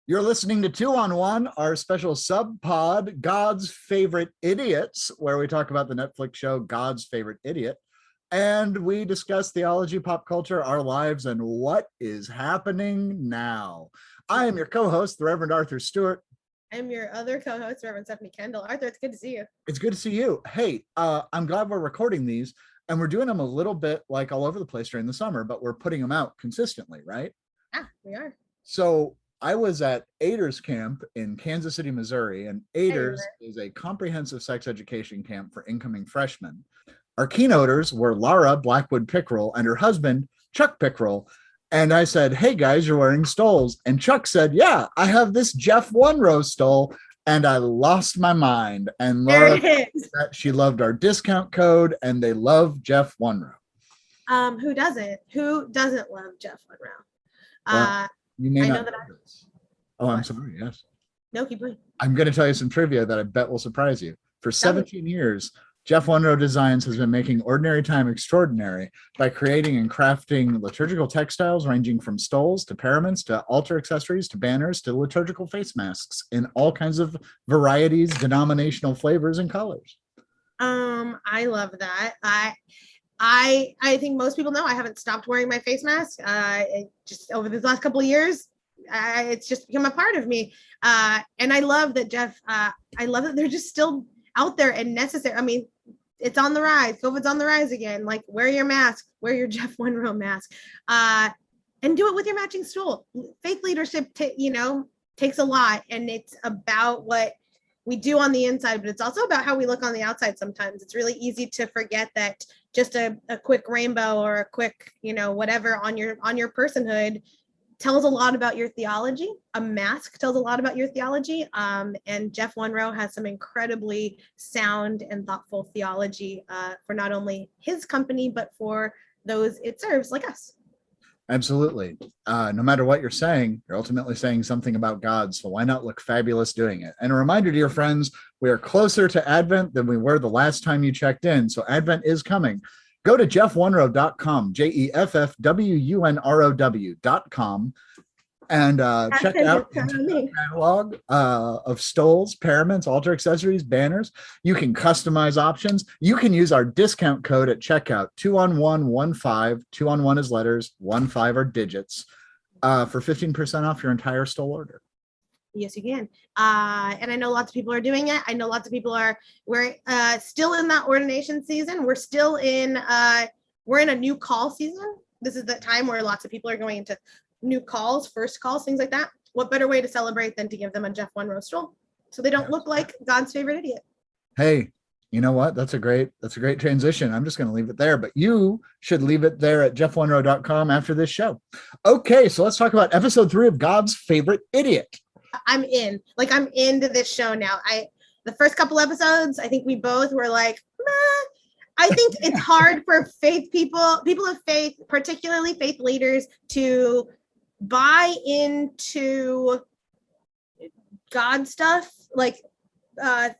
You're listening to Two on One, our special sub pod, God's Favorite Idiots, where we talk about the Netflix show God's Favorite Idiot. And we discuss theology, pop culture, our lives, and what is happening now. I am your co host, the Reverend Arthur Stewart. I'm your other co host, Reverend Stephanie Kendall. Arthur, it's good to see you. It's good to see you. Hey, I'm glad we're recording these, and we're doing them a little bit like all over the place during the summer, but we're putting them out consistently, right? Yeah, we are. So I was at Aiders Camp in Kansas City, Missouri, and Aiders is a comprehensive sex education camp for incoming freshmen. Our keynoters were Lara Blackwood Pickrell and her husband, Chuck Pickrell. And I said, hey guys, you're wearing stoles. And Chuck said, yeah, I have this Jeff Wunrow stole. And I lost my mind. And Lara said that she loved our discount code and they love Jeff Wunrow. Who doesn't? Who doesn't love Jeff Wunrow? Well, you may not know this. Oh, I'm sorry. Yes. No, keep going. I'm going to tell you some trivia that I bet will surprise you. For 17 years, Jeff Wunrow Designs has been making ordinary time extraordinary by creating and crafting liturgical textiles ranging from stoles to paraments to altar accessories to banners to liturgical face masks in all kinds of varieties, denominational flavors, and colors. I love that. I think most people know I haven't stopped wearing my face mask. Just over these last couple of years, it's just become a part of me. And I love that Jeff. I love that they're just still out there and necessary. I mean, it's on the rise. COVID's on the rise again. Like, wear your mask, wear your Jeff Wunrow mask, and do it with your matching stool. Faith leadership, takes a lot, and it's about what we do on the inside, but it's also about how we look on the outside. Sometimes it's really easy to forget that just a quick rainbow or a quick, whatever on your personhood tells a lot about your theology. A mask tells a lot about your theology. And Jeff Wunrow has some incredibly sound and thoughtful theology for not only his company, but for those it serves, like us. Absolutely. No matter what you're saying, you're ultimately saying something about God. So why not look fabulous doing it? And a reminder to your friends, we are closer to Advent than we were the last time you checked in. So Advent is coming. Go to jeffwunrow.com, jeffwunrow.com, and check out the catalog of stoles, paraments, altar accessories, banners. You can customize options. You can use our discount code at checkout, 2on115. 2 on 1 is letters, 15 are digits, for 15% off your entire stole order. Yes, you can. And I know lots of people are doing it. I know lots of people we're still in that ordination season. We're still in, we're in a new call season. This is the time where lots of people are going into new calls, first calls, things like that. What better way to celebrate than to give them a Jeff Wunrow stole so they don't look like God's favorite idiot? Hey, you know what? That's a great transition. I'm just going to leave it there, but you should leave it there at jeffwunrow.com after this show. Okay, so let's talk about episode 3 of God's Favorite Idiot. I'm into this show now. The first couple episodes, I think we both were like, meh. I think it's hard for people of faith, particularly faith leaders, to buy into God stuff, like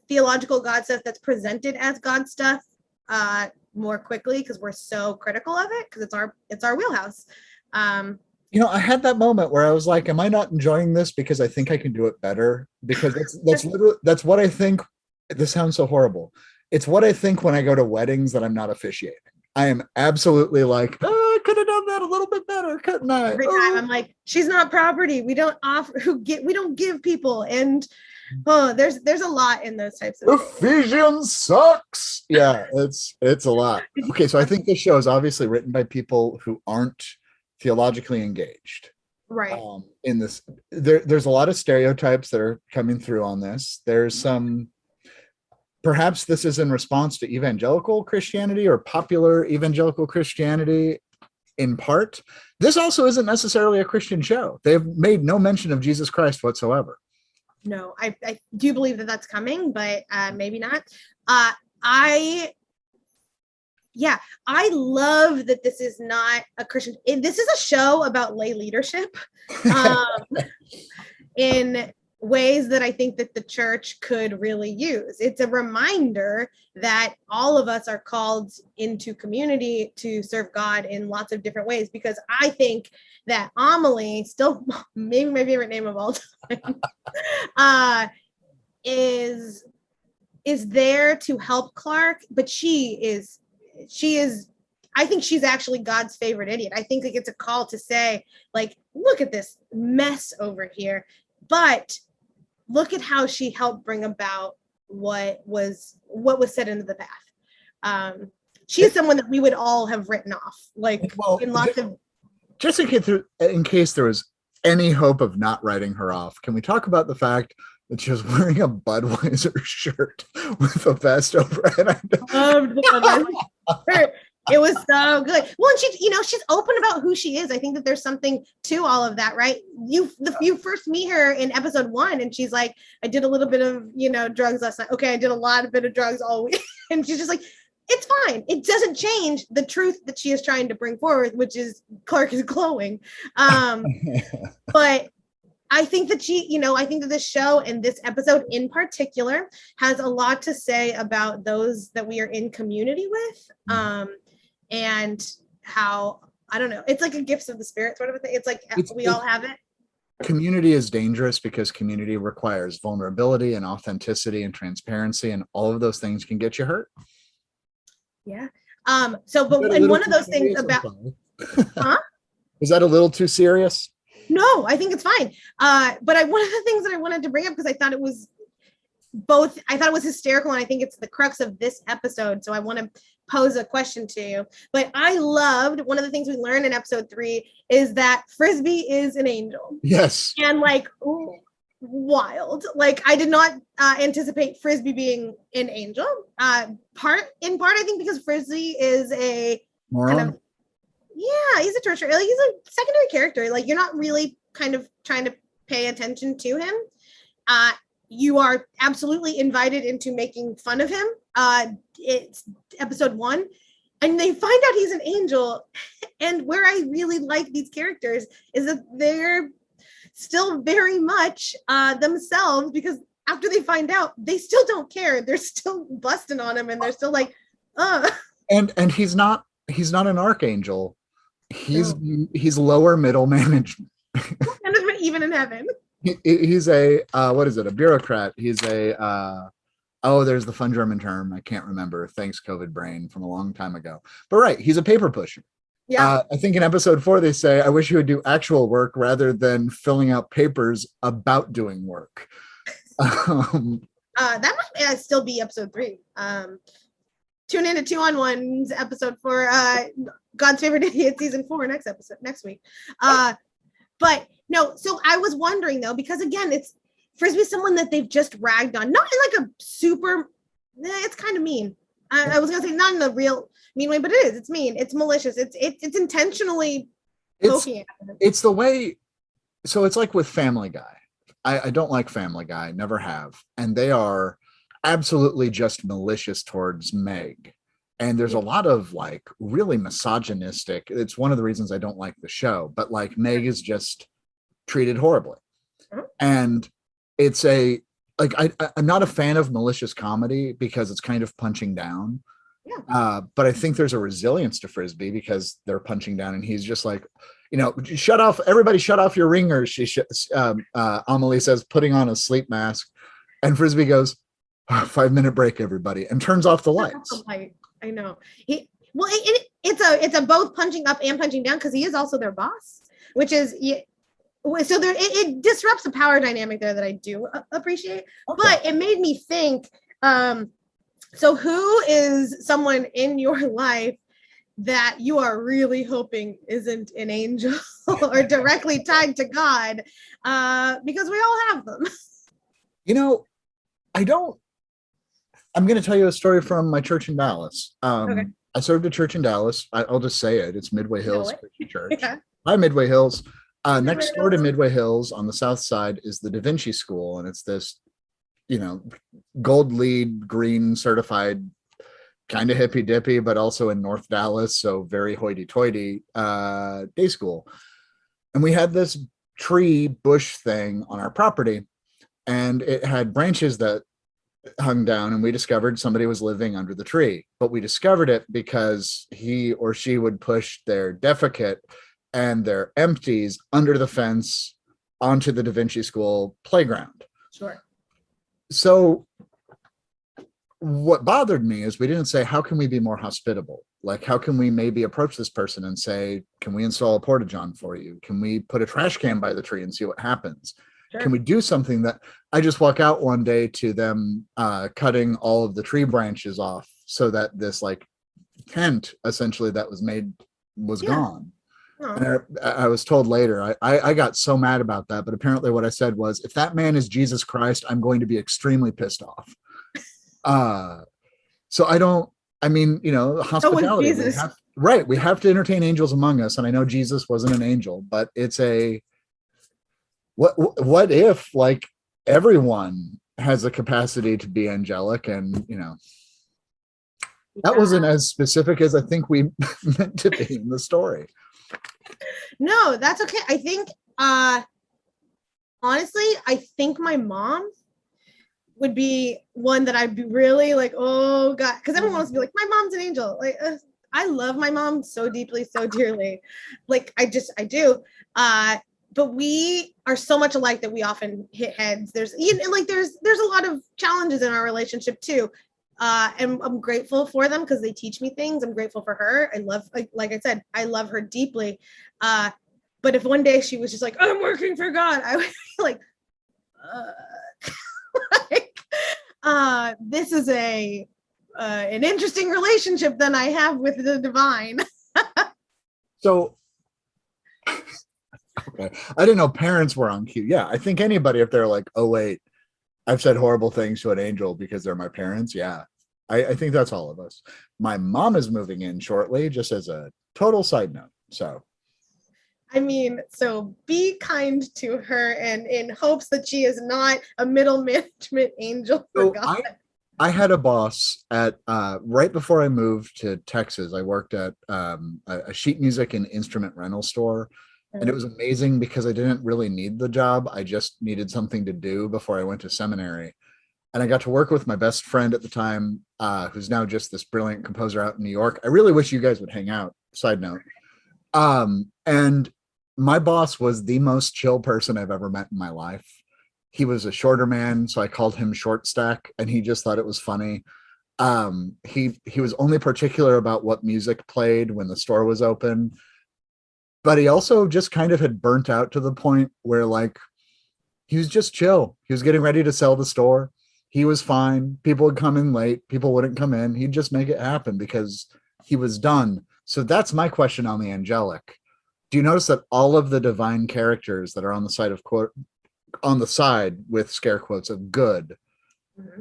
theological God stuff that's presented as God stuff more quickly, because we're so critical of it, because it's our wheelhouse. I had that moment where I was like, am I not enjoying this because I think I can do it better? Because that's literally, that's what I think. This sounds so horrible. It's what I think when I go to weddings that I'm not officiating. I am absolutely like, I could have done that a little bit better, couldn't I? Every time I'm like, she's not property. We don't give people. And there's a lot in those types of Ephesians sucks. Yeah, it's a lot. Okay, so I think this show is obviously written by people who aren't theologically engaged, right? In this, there's a lot of stereotypes that are coming through on this. There's some, perhaps this is in response to evangelical Christianity or popular evangelical Christianity in part. This also isn't necessarily a Christian show. They've made no mention of Jesus Christ whatsoever. No, I do believe that that's coming, but maybe not. I love that this is not a Christian. This is a show about lay leadership. In ways that I think that the church could really use. It's a reminder that all of us are called into community to serve God in lots of different ways, because I think that Amelie, still maybe my favorite name of all time, is there to help Clark, but she is I think she's actually God's favorite idiot. I think like it's a call to say, like, look at this mess over here, but look at how she helped bring about what was set into the path. She is someone that we would all have written off, like, Well, in lots of. just in case there was any hope of not writing her off, can we talk about the fact that she was wearing a Budweiser shirt with a vest over it? Loved the Budweiser shirt. It was so good. Well, and she's open about who she is. I think that there's something to all of that, right? You first meet her in episode 1, and she's like, I did a little bit of, drugs last night. Okay, I did a bit of drugs all week. And she's just like, it's fine. It doesn't change the truth that she is trying to bring forward, which is Clark is glowing. But I think that I think that this show and this episode in particular has a lot to say about those that we are in community with. And how, I don't know, it's like a gifts of the spirit sort of a thing. It's like we all have it. Community is dangerous because community requires vulnerability and authenticity and transparency, and all of those things can get you hurt. Yeah. And one of those things about, huh? Is that a little too serious? No, I think it's fine. But one of the things that I wanted to bring up, because I thought it was hysterical, and I think it's the crux of this episode. So I want to pose a question to you. But I loved one of the things we learned in episode 3 is that Frisbee is an angel. Yes. And like, wild. Like, I did not anticipate Frisbee being an angel. Part, I think, because Frisbee is a moron. Kind of, yeah, he's a tertiary. Like, he's a secondary character. Like, you're not really kind of trying to pay attention to him. You are absolutely invited into making fun of him. It's episode 1, and they find out he's an angel. And where I really like these characters is that they're still very much themselves, because after they find out, they still don't care. They're still busting on him, and they're still like, And he's not an archangel. He's lower middle management. Management, even in heaven. He's a what is it? A bureaucrat. He's a there's the fun German term. I can't remember. Thanks, COVID brain, from a long time ago. But right, he's a paper pusher. Yeah. I think in episode 4 they say, I wish you would do actual work rather than filling out papers about doing work. That might still be episode 3. Tune in to 2-on-1's episode for God's Favorite Idiot season 4 next week. But no, so I was wondering though, because again, it's Frisbee's someone that they've just ragged on, not in like a super, it's kind of mean. I was gonna say not in a real mean way, but it is. It's mean. It's malicious. It's intentionally poking at them. It's the way. So it's like with Family Guy. I don't like Family Guy, never have, and they are absolutely just malicious towards Meg. And there's a lot of like really misogynistic. It's one of the reasons I don't like the show, but like Meg is just treated horribly. And it's I'm not a fan of malicious comedy because it's kind of punching down. Yeah. But I think there's a resilience to Frisbee because they're punching down, and he's just like, shut off, everybody shut off your ringers. Amelie says, putting on a sleep mask, and Frisbee goes, 5-minute break, everybody, and turns off the lights. I know. It's a both punching up and punching down, because he is also their boss, which is so there. It disrupts the power dynamic there that I do appreciate. Okay. But it made me think. So who is someone in your life that you are really hoping isn't an angel or directly tied to God? Because we all have them. I'm going to tell you a story from my church in Dallas. Okay. I served a church in Dallas. I'll just say it. It's Midway Hills Christian Church. Yeah. Hi, Midway Hills. Next door to Midway Hills on the south side is the Da Vinci School. And it's this, gold lead, green certified, kind of hippy dippy, but also in North Dallas. So very hoity toity day school. And we had this tree bush thing on our property. and it had branches that hung down, and we discovered somebody was living under the tree. But we discovered it because he or she would push their defecate and their empties under the fence onto the Da Vinci School playground. Sure. So what bothered me is we didn't say, how can we be more hospitable? Like, how can we maybe approach this person and say, can we install a porta-john for you? Can we put a trash can by the tree and see what happens? Sure. Can we do something that I just walk out one day to them cutting all of the tree branches off so that this like tent essentially that was made was gone. Oh. And I was told later, I got so mad about that, but apparently what I said was, if that man is Jesus Christ, I'm going to be extremely pissed off. So I mean, you know, hospitality, we have to entertain angels among us. And I know Jesus wasn't an angel, but it's what if like everyone has a capacity to be angelic, and, you know, that wasn't as specific as I think we meant to be in the story. No, that's okay. I think, honestly, I think my mom would be one that I'd be really like, oh God, because everyone wants to be like, my mom's an angel. Like, I love my mom so deeply, so dearly. Like, I do. But we are so much alike that we often hit heads. There's a lot of challenges in our relationship too. And I'm grateful for them because they teach me things. I'm grateful for her. I love, like I said, I love her deeply. But if one day she was just like, I'm working for God, I would be like, this is an interesting relationship than I have with the divine. So, okay, I didn't know parents were on cue. Yeah, I think anybody, if they're like, oh wait, I've said horrible things to an angel because they're my parents. Yeah, I think that's all of us. My mom is moving in shortly, just as a total side note. So, I mean, so be kind to her, and in hopes that she is not a middle management angel for God. I had a boss at right before I moved to Texas. I worked at a sheet music and instrument rental store. And it was amazing because I didn't really need the job. I just needed something to do before I went to seminary. And I got to work with my best friend at the time, who's now just this brilliant composer out in New York. I really wish you guys would hang out, side note. And my boss was the most chill person I've ever met in my life. He was a shorter man, so I called him Short Stack, and he just thought it was funny. He was only particular about what music played when the store was open. But he also just kind of had burnt out to the point where, like, he was just chill. He was getting ready to sell the store. He was fine. People would come in late. People wouldn't come in. He'd just make it happen because he was done. So that's my question on the angelic. Do you notice that all of the divine characters that are on the side of quote, on the side with scare quotes of good,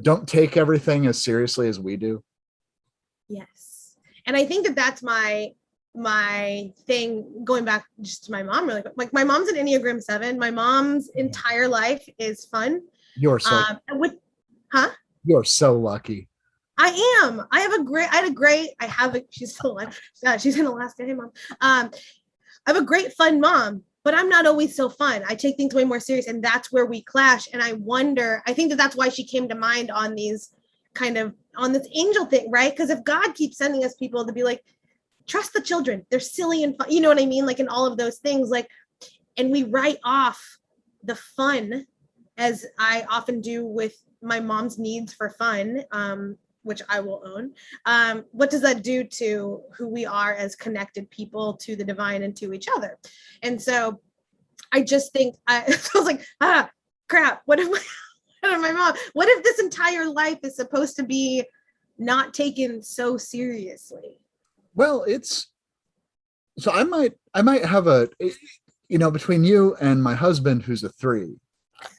don't take everything as seriously as we do? Yes. And I think that that's my thing, going back just to my mom really quick. Like, my mom's an Enneagram 7. My mom's entire life is fun. You're so You're so lucky. I am. She's still alive. She's in Alaska. Hey, Mom. I have a great fun mom, but I'm not always so fun. I take things way more serious, and that's where we clash. And I think that that's why she came to mind on these on this angel thing, right? Because if God keeps sending us people to be like, trust the children, they're silly and fun, you know what I mean? Like, in all of those things, like, and we write off the fun, as I often do with my mom's needs for fun, which I will own. What does that do to who we are as connected people to the divine and to each other? And so I just think, I was like, crap, what if my mom, what if this entire life is supposed to be not taken so seriously? Well, so I might have between you and my husband, who's a 3,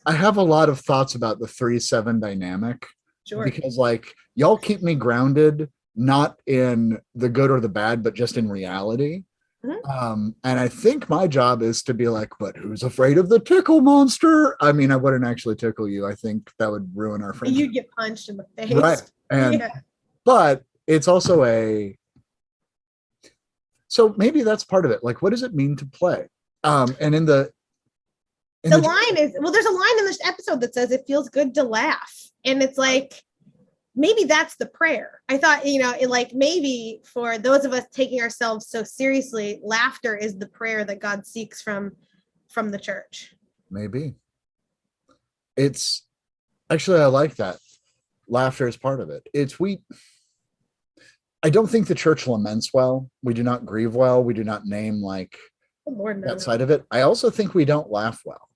I have a lot of thoughts about the 3-7 dynamic. Sure. Because, like, y'all keep me grounded, not in the good or the bad, but just in reality. Mm-hmm. And I think my job is to be like, but who's afraid of the tickle monster? I mean, I wouldn't actually tickle you. I think that would ruin our friendship. You'd get punched in the face. Right. But it's also so maybe that's part of it. Like, what does it mean to play? And in The line is, well, there's a line in this episode that says it feels good to laugh. And it's like, maybe that's the prayer. I thought, like maybe for those of us taking ourselves so seriously, laughter is the prayer that God seeks from the church. Maybe. It's actually, I like that. Laughter is part of it. I don't think the church laments well. We do not grieve well. We do not name like that side of it. I also think we don't laugh well.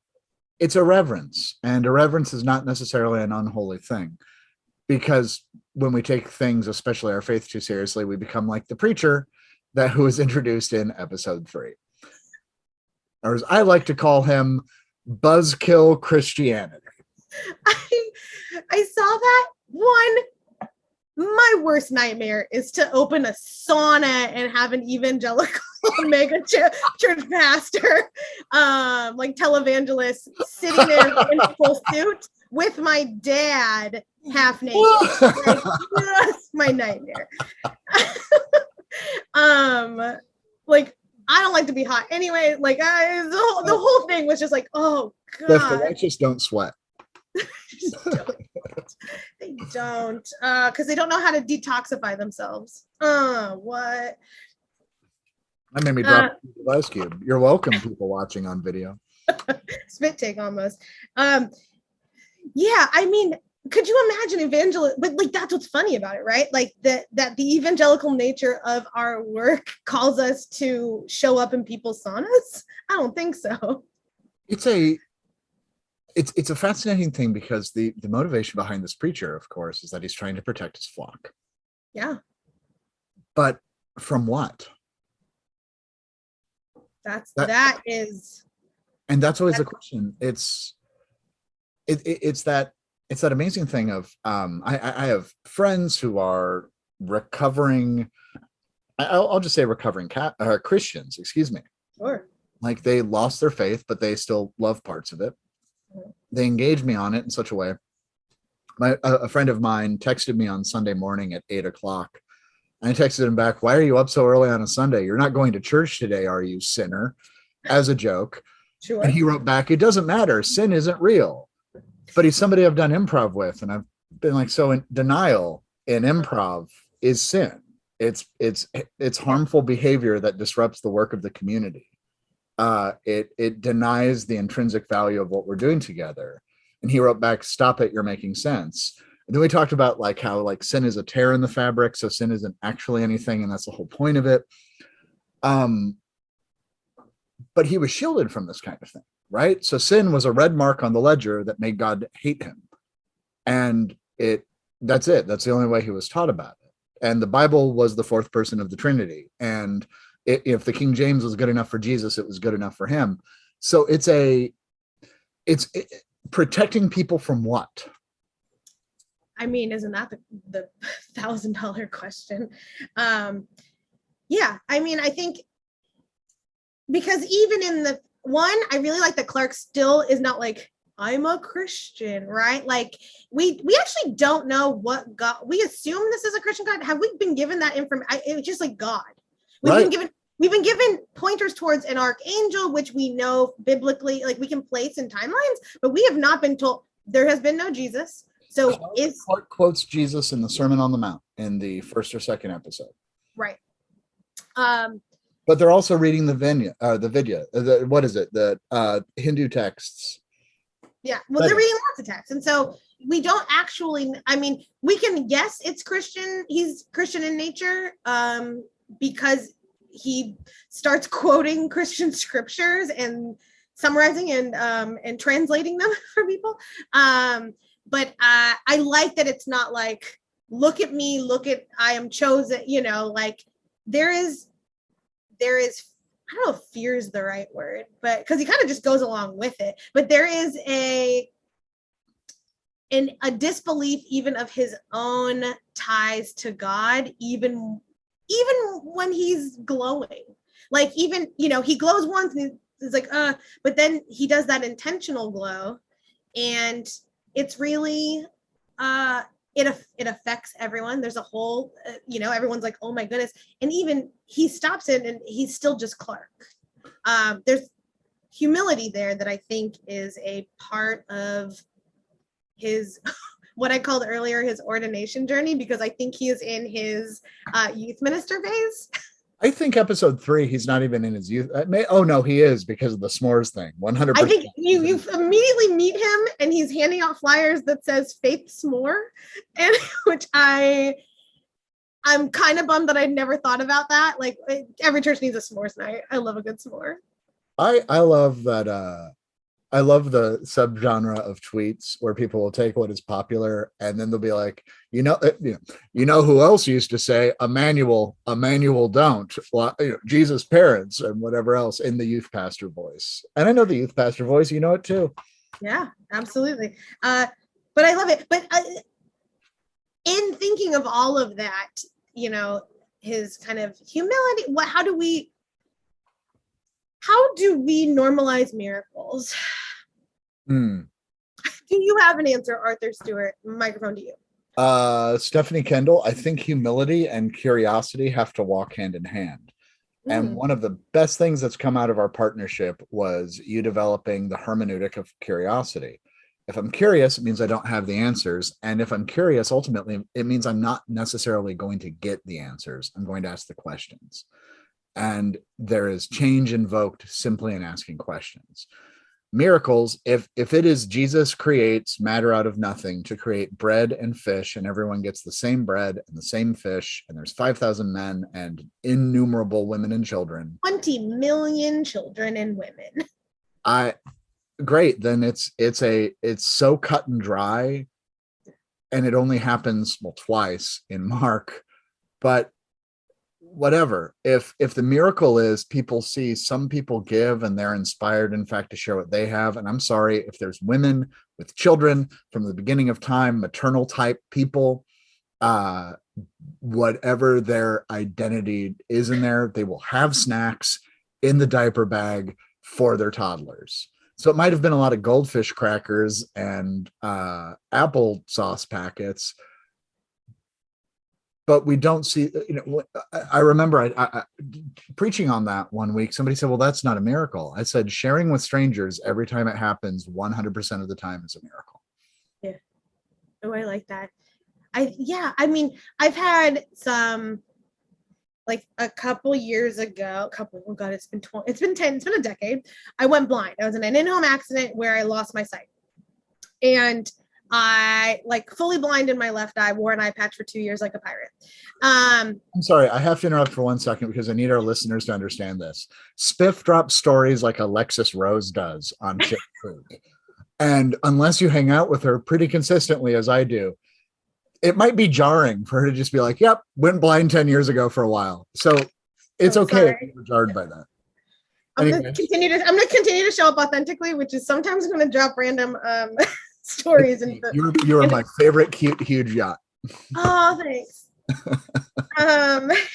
It's irreverence, and irreverence is not necessarily an unholy thing, because when we take things, especially our faith, too seriously, we become like the preacher who was introduced in episode 3. Or as I like to call him, buzzkill Christianity. I saw that one. My worst nightmare is to open a sauna and have an evangelical mega church pastor, like televangelist, sitting there in full suit with my dad half naked. Like, that's my nightmare. Like, I don't like to be hot anyway. Like, the whole thing was just like, oh god. If the righteous don't sweat. They don't, because they don't know how to detoxify themselves. What? That made me drop the ice cube. You're welcome, people watching on video. Spit take almost. Yeah, I mean, could you imagine but like that's what's funny about it, right? Like that the evangelical nature of our work calls us to show up in people's saunas? I don't think so. It's a fascinating thing, because the motivation behind this preacher, of course, is that he's trying to protect his flock. Yeah. But from what? That is, and that's always a question. It's that amazing thing of I have friends who are recovering. I'll just say recovering Christians. Excuse me. Sure. Like they lost their faith, but they still love parts of it. They engaged me on it in such a way. A friend of mine texted me on Sunday morning at 8:00. I texted him back, "Why are you up so early on a Sunday? You're not going to church today, are you, sinner?" As a joke. Sure. And he wrote back, "It doesn't matter. Sin isn't real." But he's somebody I've done improv with, and I've been like, so in denial in improv is sin. It's harmful behavior that disrupts the work of the community. It denies the intrinsic value of what we're doing together. And he wrote back, "Stop it, you're making sense." And then we talked about like how like sin is a tear in the fabric, so sin isn't actually anything, and that's the whole point of it. But he was shielded from this kind of thing, right? So sin was a red mark on the ledger that made God hate him. And that's it. That's the only way he was taught about it. And the Bible was the fourth person of the Trinity. And if the King James was good enough for Jesus, it was good enough for him. So it's protecting people from what? I mean, isn't that the $1,000 question? Yeah, I mean, I think because even in the one, I really like that Clark still is not like, I'm a Christian, right? Like we actually don't know what God, we assume this is a Christian God. Have we been given that information? It's just like God. We've been given pointers towards an archangel, which we know biblically, like we can place in timelines, but we have not been told. There has been no Jesus. So Clark quotes Jesus in the Sermon on the Mount in the first or second episode. Right. But they're also reading the Vidya, what is it? The Hindu texts. Yeah, well, they're reading lots of texts. And so we don't actually, I mean, we can guess it's Christian. He's Christian in nature because he starts quoting Christian scriptures and summarizing and translating them for people. But I like that it's not like, look at me, I am chosen, like there is, I don't know if fear is the right word, but because he kind of just goes along with it, but there is a disbelief even of his own ties to God, even when he's glowing, like even, he glows once and he's like, but then he does that intentional glow, and it's really, it affects everyone. There's a whole, everyone's like, oh my goodness. And even he stops it and he's still just Clark. humility there that I think is a part of his what I called earlier his ordination journey, because I think he is in his youth minister phase. I think episode 3, he's not even in his youth. Oh no, he is, because of the s'mores thing. 100%. I think you immediately meet him and he's handing out flyers that says Faith S'more, and which I'm kind of bummed that I'd never thought about that. Like, every church needs a s'mores night. I love a good s'more. I love that. I love the subgenre of tweets where people will take what is popular and then they'll be like, you know who else used to say Emmanuel don't, Jesus parents and whatever else, in the youth pastor voice. And I know the youth pastor voice, you know it too. Yeah, absolutely. But I love it. But in thinking of all of that, his kind of humility, how do we normalize miracles? Do you have an answer, Arthur Stewart? Microphone to you. Stephanie Kendall, I think humility and curiosity have to walk hand in hand. And one of the best things that's come out of our partnership was you developing the hermeneutic of curiosity. If I'm curious, it means I don't have the answers. And if I'm curious, ultimately, it means I'm not necessarily going to get the answers. I'm going to ask the questions. And there is change invoked simply in asking questions. Miracles, if it is Jesus creates matter out of nothing to create bread and fish, and everyone gets the same bread and the same fish, and there's 5,000 men and innumerable women and children. 20 million children and women. Great, then it's so cut and dry, and it only happens twice in Mark, but whatever. If the miracle is people see some people give and they're inspired, in fact, to share what they have, and I'm sorry, if there's women with children from the beginning of time, maternal type people, whatever their identity is in there, they will have snacks in the diaper bag for their toddlers. So it might have been a lot of goldfish crackers and applesauce packets, but we don't see, I remember I preaching on that one week. Somebody said, well, that's not a miracle. I said, sharing with strangers every time it happens, 100% of the time is a miracle. Yeah. Oh, I like that. I've had some, like a couple years ago, it's been a decade. I went blind. I was in an in-home accident where I lost my sight. And I fully blind in my left eye, wore an eye patch for 2 years like a pirate. I'm sorry, I have to interrupt for 1 second because I need our listeners to understand this. Spiff drops stories like Alexis Rose does on Chick Food. And unless you hang out with her pretty consistently, as I do, it might be jarring for her to just be like, yep, went blind 10 years ago for a while. So it's okay if you were jarred by that. I'm going to continue to show up authentically, which is sometimes I'm going to drop random stories. You are my favorite cute huge yacht. Oh, thanks.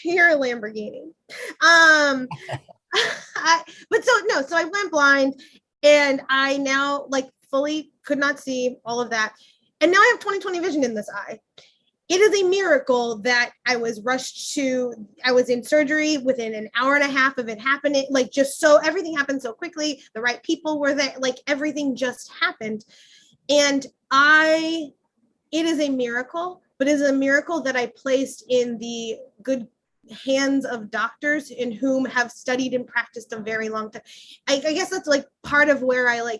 You're a Lamborghini. So I went blind, and I now fully could not see all of that, and now I have 20/20 vision in this eye. It is a miracle that I was in surgery within an hour and a half of it happening. Everything happened so quickly. The right people were there. Everything just happened. And it is a miracle, but it is a miracle that I placed in the good hands of doctors in whom have studied and practiced a very long time. I guess that's part of where I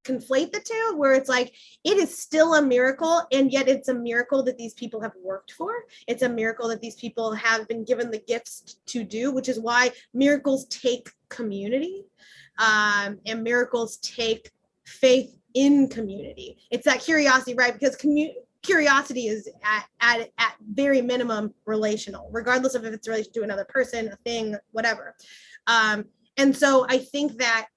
conflate the two, where it's it is still a miracle, and yet it's a miracle that these people have worked for. It's a miracle that these people have been given the gifts to do, which is why miracles take community, and miracles take faith in community. It's that curiosity, right? Because curiosity is at very minimum relational, regardless of if it's related to another person, a thing, whatever. And so I think that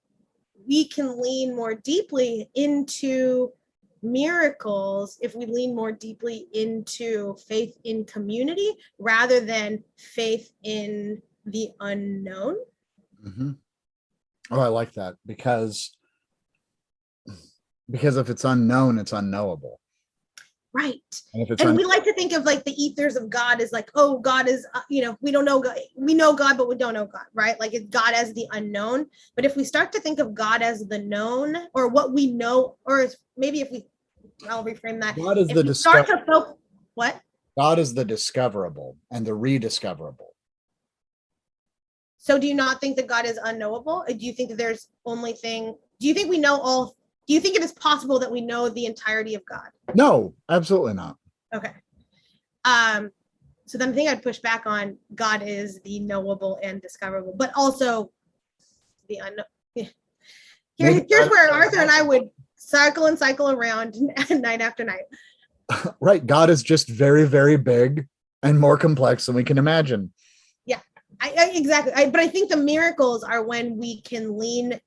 we can lean more deeply into miracles if we lean more deeply into faith in community rather than faith in the unknown. Mm-hmm. Oh, I like that, because if it's unknown, it's unknowable. Right. And if it's And we like to think of like the ethers of God as like, oh, God is, we don't know God. We know God, but we don't know God, right? Like it's God as the unknown. But if we start to think of God as the known, or what we know, or maybe I'll reframe that. God is If the we start discover. to focus, what? God is the discoverable and the rediscoverable. So do you not think that God is unknowable? Do you think that there's do you think we know do you think it is possible that we know the entirety of God? No, absolutely not. Okay. So then I think I'd push back on God is the knowable and discoverable, but also the unknown. Here's where Arthur and I would cycle and cycle around night after night. Right. God is just very, very big and more complex than we can imagine. Yeah, exactly. But I think the miracles are when we can lean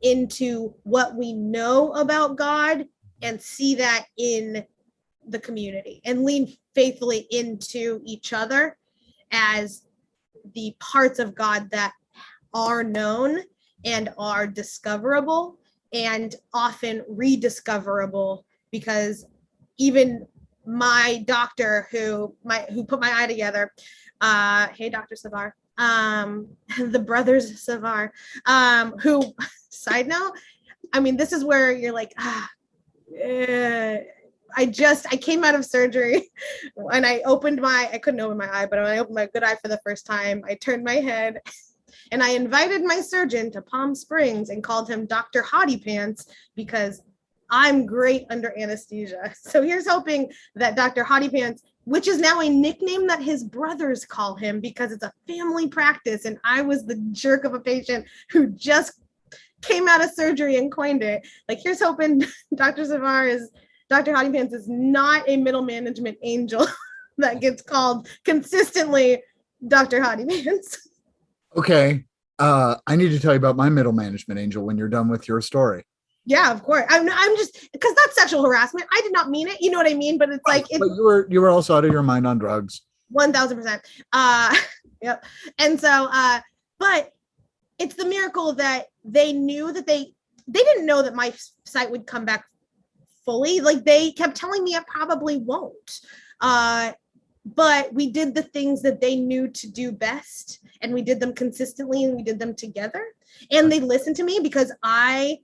into what we know about God and see that in the community and lean faithfully into each other as the parts of God that are known and are discoverable and often rediscoverable, because even my doctor who put my eye together, hey, Dr. Savar, the brothers Savar, who, side note, I mean, this is where you're like, I came out of surgery and I couldn't open my eye, but when I opened my good eye for the first time, I turned my head and I invited my surgeon to Palm Springs and called him Dr. Hottie Pants because I'm great under anesthesia. So here's hoping that Dr. Hottie Pants, which is now a nickname that his brothers call him because it's a family practice, and I was the jerk of a patient who just came out of surgery and coined it. Like, here's hoping Dr. Hottie Pants is not a middle management angel that gets called consistently Dr. Hottie Pants. Okay. I need to tell you about my middle management angel when you're done with your story. Yeah, of course. I'm just, because that's sexual harassment. I did not mean it. You know what I mean? But it's like, but you were also out of your mind on drugs. 1000%. Yep. And so, but it's the miracle that they knew that they didn't know that my sight would come back fully. Like, they kept telling me it probably won't. But we did the things that they knew to do best, and we did them consistently, and we did them together. And they listened to me because I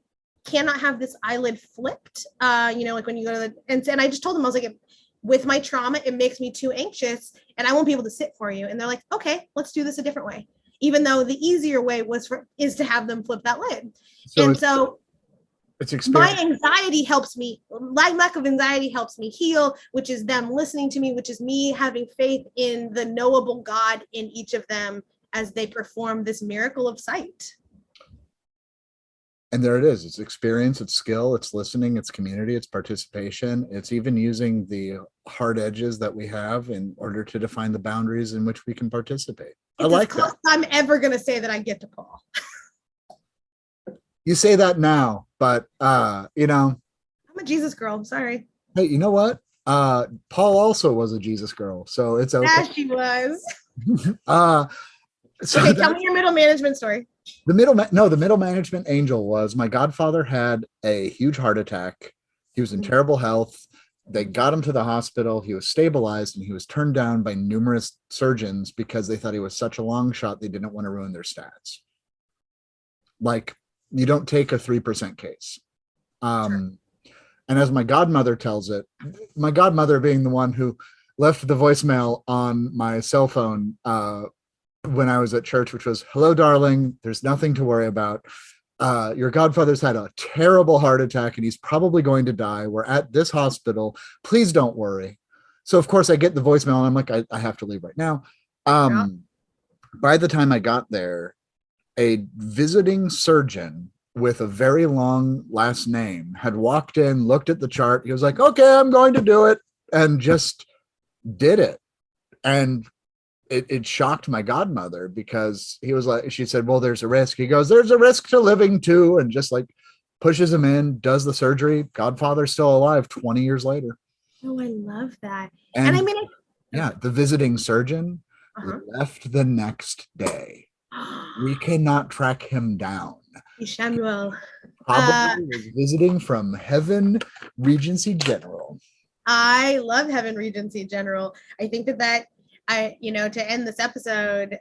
cannot have this eyelid flipped. Like when you go to the, and I just told them, I was like, with my trauma, it makes me too anxious and I won't be able to sit for you. And they're like, okay, let's do this a different way. Even though the easier way is to have them flip that lid. So it's experience. My anxiety helps me, my lack of anxiety helps me heal, which is them listening to me, which is me having faith in the knowable God in each of them as they perform this miracle of sight. And there it is. It's experience, it's skill, it's listening, it's community, it's participation. It's even using the hard edges that we have in order to define the boundaries in which we can participate. It's I like that. I'm ever going to say that I get to Paul. You say that now, but I'm a Jesus girl. I'm sorry. Hey, you know what? Paul also was a Jesus girl, so it's okay. Yeah, she was. So okay, tell me your middle management story. The middle management angel was my godfather had a huge heart attack. He was in terrible health. They got him to the hospital. He was stabilized, and he was turned down by numerous surgeons because they thought he was such a long shot. They didn't want to ruin their stats. Like, you don't take a 3% case. Sure. And as my godmother tells it, my godmother being the one who left the voicemail on my cell phone when I was at church, which was, hello, darling, there's nothing to worry about. Your godfather's had a terrible heart attack and he's probably going to die. We're at this hospital. Please don't worry. So, of course, I get the voicemail and I'm like, I have to leave right now. By the time I got there, a visiting surgeon with a very long last name had walked in, looked at the chart. He was like, okay, I'm going to do it, and just did it. And it shocked my godmother because he was like, she said, well, there's a risk. He goes, there's a risk to living too. And just like pushes him in, does the surgery. Godfather's still alive 20 years later. Oh, I love that. And I mean, yeah, the visiting surgeon left the next day. We cannot track him down. Samuel. Probably was visiting from Heaven Regency General. I love Heaven Regency General. I think to end this episode,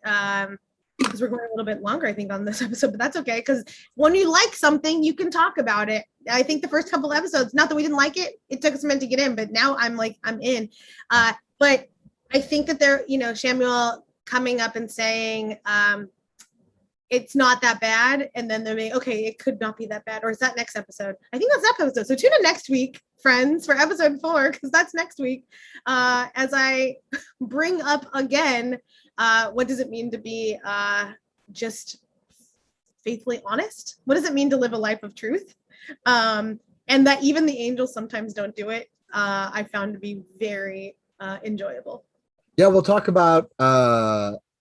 because we're going a little bit longer, I think, on this episode, but that's okay. Because when you like something, you can talk about it. I think the first couple episodes, not that we didn't like it, it took us a minute to get in, but now I'm in. But I think that Samuel coming up and saying, it's not that bad, and then they're like, okay, it could not be that bad, or is that next episode? I think that's that episode. So tune in next week, friends, for episode 4, because that's next week, as I bring up again, what does it mean to be just faithfully honest? What does it mean to live a life of truth? And that even the angels sometimes don't do it. I found to be very enjoyable. Yeah, we'll talk about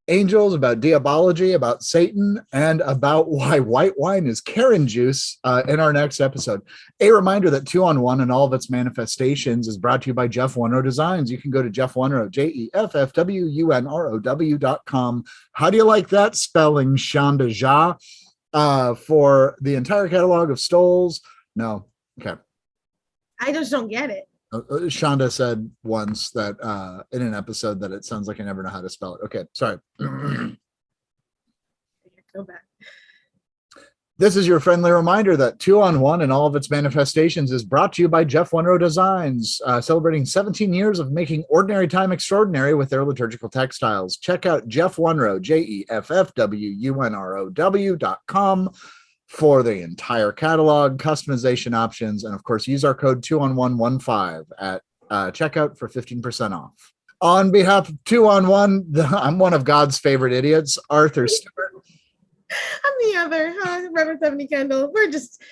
angels, about diabology, about Satan, and about why white wine is Karen juice in our next episode. A reminder that 2 on 1 and all of its manifestations is brought to you by Jeff Wunrow Designs. You can go to Jeff Wunrow, JEFFWUNROW.com. How do you like that spelling, Shonda Jha? For the entire catalog of stoles? No. Okay. I just don't get it. Shonda said once that in an episode that it sounds like I never know how to spell it. Okay, sorry. Go back. This is your friendly reminder that 2 on 1 and all of its manifestations is brought to you by Jeff Wunrow Designs, celebrating 17 years of making ordinary time extraordinary with their liturgical textiles. Check out Jeff Wunrow, JEFFWUNROW.com for the entire catalog, customization options, and of course, use our code 2on115 at checkout for 15% off. On behalf of 2 on 1, I'm one of God's favorite idiots, Arthur Stewart. I'm the other, Reverend Stephanie Kendall. We're just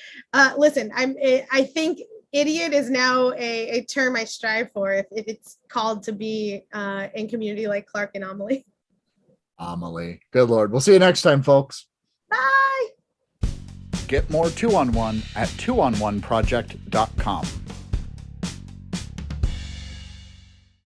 listen. I think idiot is now a term I strive for if it's called to be in community like Clark and Amelie. Amelie, good Lord. We'll see you next time, folks. Bye. Get more 2 on 1 at 2on1project.com.